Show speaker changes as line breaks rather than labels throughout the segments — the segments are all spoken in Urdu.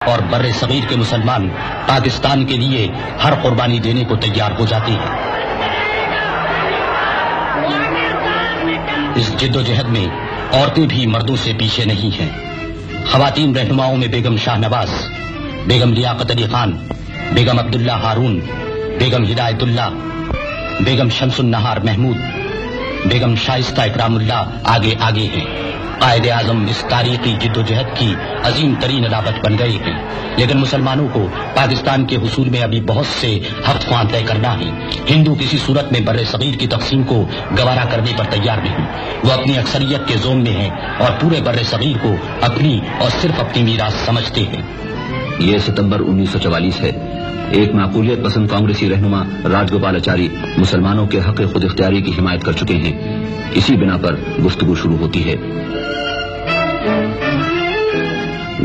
اور بر صغیر کے مسلمان پاکستان کے لیے ہر قربانی دینے کو تیار ہو جاتے ہیں۔ اس جد و جہد میں عورتیں بھی مردوں سے پیچھے نہیں ہیں۔ خواتین رہنماؤں میں بیگم شاہ نواز، بیگم لیاقت علی خان، بیگم عبداللہ ہارون، بیگم ہدایت اللہ، بیگم شمس النہار محمود، بیگم شائستہ اکرام اللہ آگے آگے ہیں۔ قائد اعظم اس تاریخی جد و جہد کی عظیم ترین علامت بن گئے ہیں، لیکن مسلمانوں کو پاکستان کے حصول میں ابھی بہت سے ہفت خواں طے کرنا ہے۔ ہندو کسی صورت میں بر صغیر کی تقسیم کو گوارا کرنے پر تیار نہیں۔ وہ اپنی اکثریت کے زوم میں ہیں اور پورے بر صغیر کو اپنی اور صرف اپنی میراث سمجھتے ہیں۔
یہ ستمبر 1944 ہے۔ ایک معقولیت پسند کانگریسی رہنما راج گوپالاچاری مسلمانوں کے حق خود اختیاری کی حمایت کر چکے ہیں۔ اسی بنا پر گفتگو شروع ہوتی ہے۔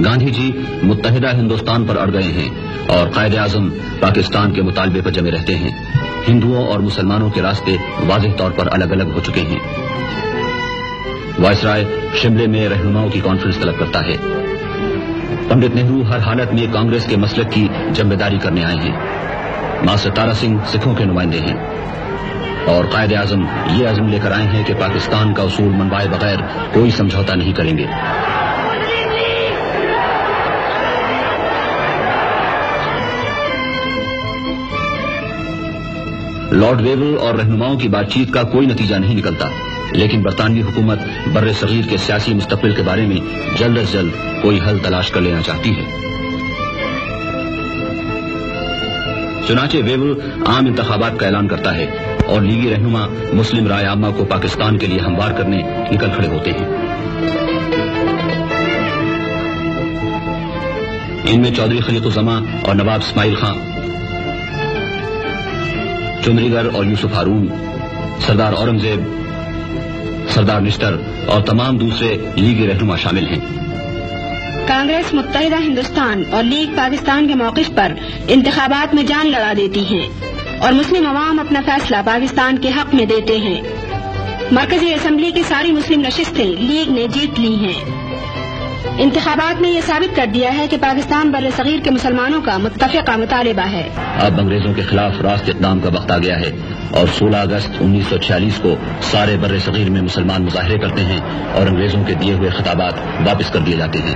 گاندھی جی متحدہ ہندوستان پر اڑ گئے ہیں اور قائد اعظم پاکستان کے مطالبے پر جمے رہتے ہیں۔ ہندوؤں اور مسلمانوں کے راستے واضح طور پر الگ الگ ہو چکے ہیں۔ وائسرائے شملے میں رہنماؤں کی کانفرنس طلب کرتا ہے۔ پنڈت نہرو ہر حالت میں کانگریس کے مسلک کی ذمہ کرنے آئے ہیں۔ ماسٹر تارا سنگھ سکھوں کے نمائندے ہیں اور قائد اعظم یہ عزم لے کر آئے ہیں کہ پاکستان کا اصول منوائے بغیر کوئی سمجھوتا نہیں کریں گے۔ لارڈ ویول اور رہنماؤں کی بات چیت کا کوئی نتیجہ نہیں نکلتا، لیکن برطانوی حکومت بر صغیر کے سیاسی مستقبل کے بارے میں جلد از جلد کوئی حل تلاش کر لینا چاہتی ہے۔ چنانچہ ویول عام انتخابات کا اعلان کرتا ہے اور لیگی رہنما مسلم رائے عامہ کو پاکستان کے لیے ہموار کرنے نکل کھڑے ہوتے ہیں۔ ان میں چودھری خلیق الزمان اور نواب اسماعیل خان، چندری گر اور یوسف ہارون، سردار اورنگزیب، سردار نشتر اور تمام دوسرے لیگی رہنما شامل ہیں۔
کانگریس متحدہ ہندوستان اور لیگ پاکستان کے موقف پر انتخابات میں جان لڑا دیتی ہے اور مسلم عوام اپنا فیصلہ پاکستان کے حق میں دیتے ہیں۔ مرکزی اسمبلی کی ساری مسلم نشستیں لیگ نے جیت لی ہیں۔ انتخابات میں یہ ثابت کر دیا ہے کہ پاکستان بر صغیر کے مسلمانوں کا متفقہ مطالبہ ہے۔
اب انگریزوں کے خلاف راست اقدام کا وقت آ گیا ہے اور 16 اگست 1946 کو سارے بر صغیر میں مسلمان مظاہرے کرتے ہیں اور انگریزوں کے دیے ہوئے خطابات واپس کر دیے جاتے ہیں۔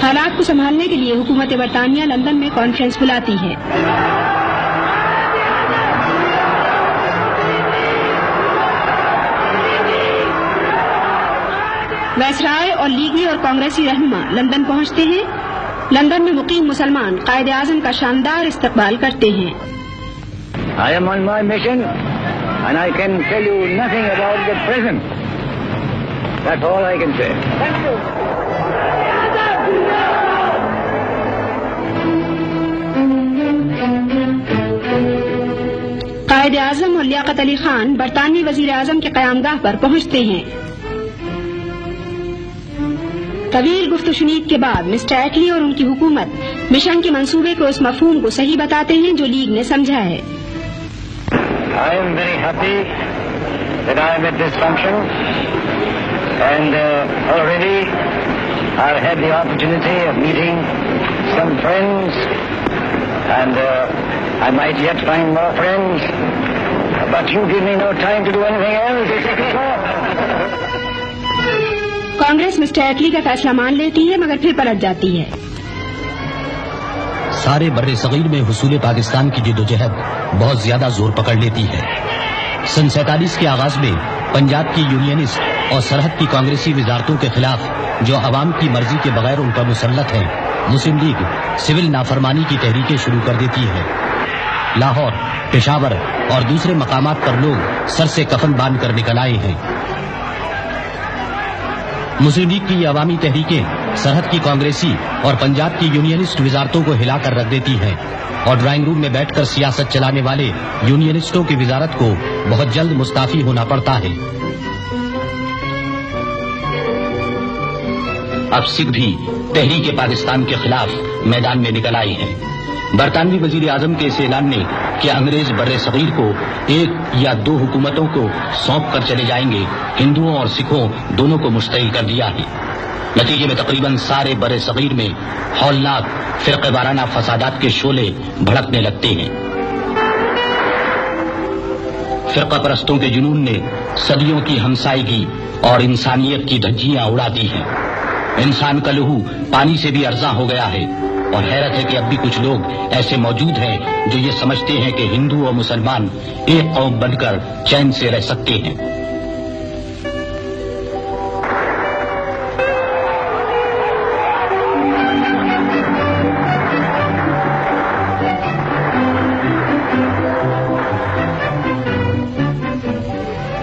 حالات کو سنبھالنے کے لیے حکومت برطانیہ لندن میں کانفرنس بلاتی ہے۔ وائسرائے اور لیگی اور کانگریسی رہنما لندن پہنچتے ہیں۔ لندن میں مقیم مسلمان قائد اعظم کا شاندار استقبال کرتے ہیں۔
I am on my mission and I can tell you nothing about the present. That's all I can say. Thank you.
Quaid Azam اور لیاقت علی خان برطانوی وزیر اعظم کے قیامگاہ پر پہنچتے ہیں۔ طویل گفت و شنید کے بعد مسٹر ایٹلی اور ان کی حکومت مشن کے منصوبے کو اس مفہوم کو صحیح بتاتے ہیں جو لیگ نے سمجھا ہے۔
I am very happy that I am at this function and already I have had the opportunity of meeting some friends and I might yet find more friends, but you give me no time to do anything else.
Congress mister Attlee کا فیصلہ مان لیتی ہے مگر پھر پلٹ جاتی ہے۔
سارے بر صغیر میں حصول پاکستان کی جد و جہد بہت زیادہ زور پکڑ لیتی ہے۔ سن 47 کے آغاز میں پنجاب کی یونینسٹ اور سرحد کی کانگریسی وزارتوں کے خلاف جو عوام کی مرضی کے بغیر ان پر مسلط ہیں، مسلم لیگ سول نافرمانی کی تحریکیں شروع کر دیتی ہے۔ لاہور، پشاور اور دوسرے مقامات پر لوگ سر سے کفن باندھ کر نکل آئے ہیں۔ مسلم لیگ کی یہ عوامی تحریکیں سرحد کی کانگریسی اور پنجاب کی یونینسٹ وزارتوں کو ہلا کر رکھ دیتی ہیں اور ڈرائنگ روم میں بیٹھ کر سیاست چلانے والے یونینسٹوں کی وزارت کو بہت جلد مستعفی ہونا پڑتا ہے۔ اب سکھ بھی تحریک پاکستان کے خلاف میدان میں نکل آئے ہیں۔ برطانوی وزیر اعظم کے اس اعلان نے کہ انگریز بر صغیر کو 1 یا 2 حکومتوں کو سونپ کر چلے جائیں گے، ہندوؤں اور سکھوں دونوں کو مشتعل کر دیا ہے۔ نتیجے میں تقریباً سارے بر صغیر میں ہولناک فرقہ وارانہ فسادات کے شعلے بھڑکنے لگتے ہیں۔ فرقہ پرستوں کے جنون نے صدیوں کی ہمسائیگی اور انسانیت کی دھجیاں اڑا دی ہیں۔ انسان کا لہو پانی سے بھی ارزاں ہو گیا ہے، اور حیرت ہے کہ اب بھی کچھ لوگ ایسے موجود ہیں جو یہ سمجھتے ہیں کہ ہندو اور مسلمان ایک قوم بن کر چین سے رہ سکتے ہیں۔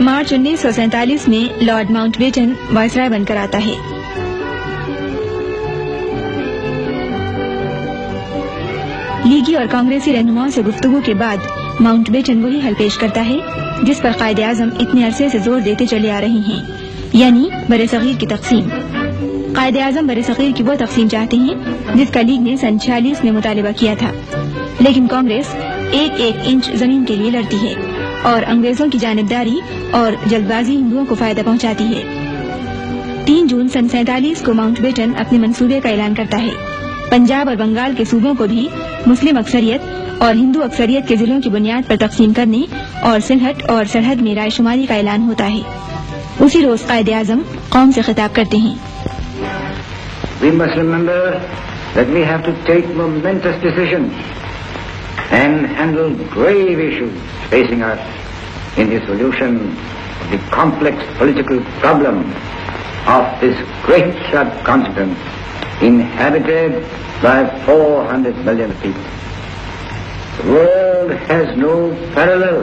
مارچ 1947 میں لارڈ ماؤنٹ بیٹن وائسرائے بن کر آتا ہے۔ لیگی اور کانگریسی رہنماؤں سے گفتگو کے بعد ماؤنٹ بیٹن وہی حل پیش کرتا ہے جس پر قائد اعظم اتنے عرصے سے زور دیتے چلے آ رہے ہیں، یعنی بر صغیر کی تقسیم۔ قائد اعظم بر صغیر کی وہ تقسیم چاہتے ہیں جس کا لیگ نے سن 46 میں مطالبہ کیا تھا، لیکن کانگریس 1 انچ زمین کے لیے لڑتی ہے اور انگریزوں کی جانبداری اور جلد بازی ہندوؤں کو فائدہ پہنچاتی ہے۔ 3 جون سن 47 کو ماؤنٹ بیٹن اپنے منصوبے کا اعلان کرتا ہے۔ پنجاب اور بنگال کے صوبوں کو بھی مسلم اکثریت اور ہندو اکثریت کے ضلعوں کی بنیاد پر تقسیم کرنے اور سلہٹ اور سرحد میں رائے شماری کا اعلان ہوتا ہے۔ اسی روز قائد اعظم قوم سے خطاب کرتے ہیں۔
We must remember that we have to take momentous decisions and handle grave issues facing us in the solution of the complex political problem of this great subcontinent inhabited by 400 million people. The world has no parallel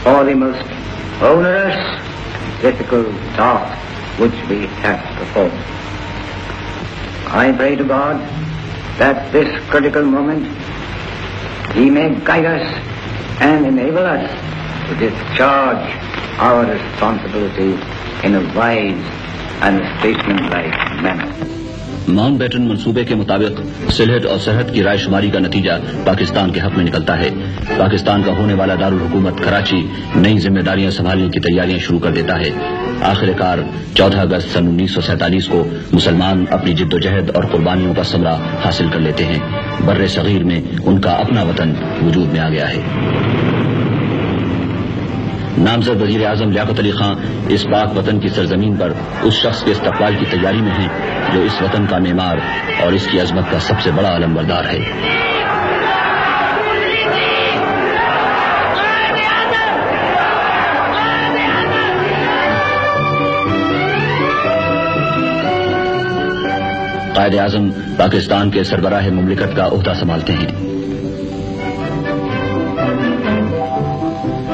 for the most onerous, difficult task which we have performed. I pray to God that this critical moment He may guide us and enable us to discharge our responsibility in a wise and statesmanlike manner.
Mountbatten منصوبے کے مطابق سلہٹ اور سرحد کی رائے شماری کا نتیجہ پاکستان کے حق میں نکلتا ہے۔ پاکستان کا ہونے والا دارالحکومت کراچی نئی ذمہ داریاں سنبھالنے کی تیاریاں شروع کر دیتا ہے۔ آخر کار 14 اگست سن 1947 کو مسلمان اپنی جد و جہد اور قربانیوں کا ثمرہ حاصل کر لیتے ہیں۔ بر صغیر میں ان کا اپنا وطن وجود میں آ گیا ہے۔ نامزد وزیر اعظم لیاقت علی خان اس پاک وطن کی سرزمین پر اس شخص کے استقبال کی تیاری میں ہیں جو اس وطن کا معمار اور اس کی عظمت کا سب سے بڑا علمبردار ہے۔ قائد اعظم پاکستان کے سربراہ مملکت کا عہدہ سنبھالتے ہیں۔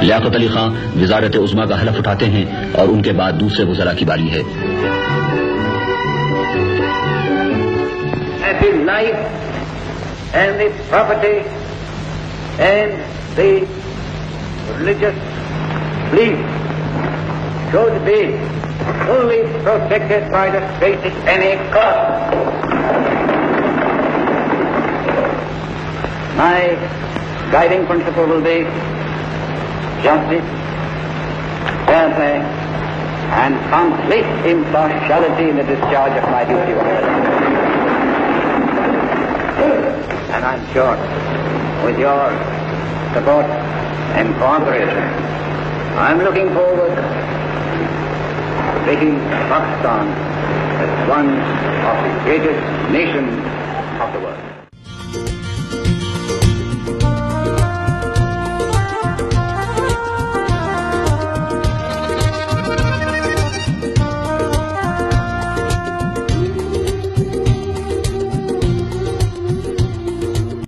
لیاقت علی خان وزارت عظمیٰ کا حلف اٹھاتے ہیں اور ان کے بعد دوسرے وزراء کی باری ہے۔
The life and the property and the religious belief should be fully protected by the state at any cost. My guiding principle will be justice, fair play, and complete impartiality in the discharge of my duty. And I'm sure, with your support and cooperation, I'm looking forward to making Pakistan as one of the greatest nations of the world.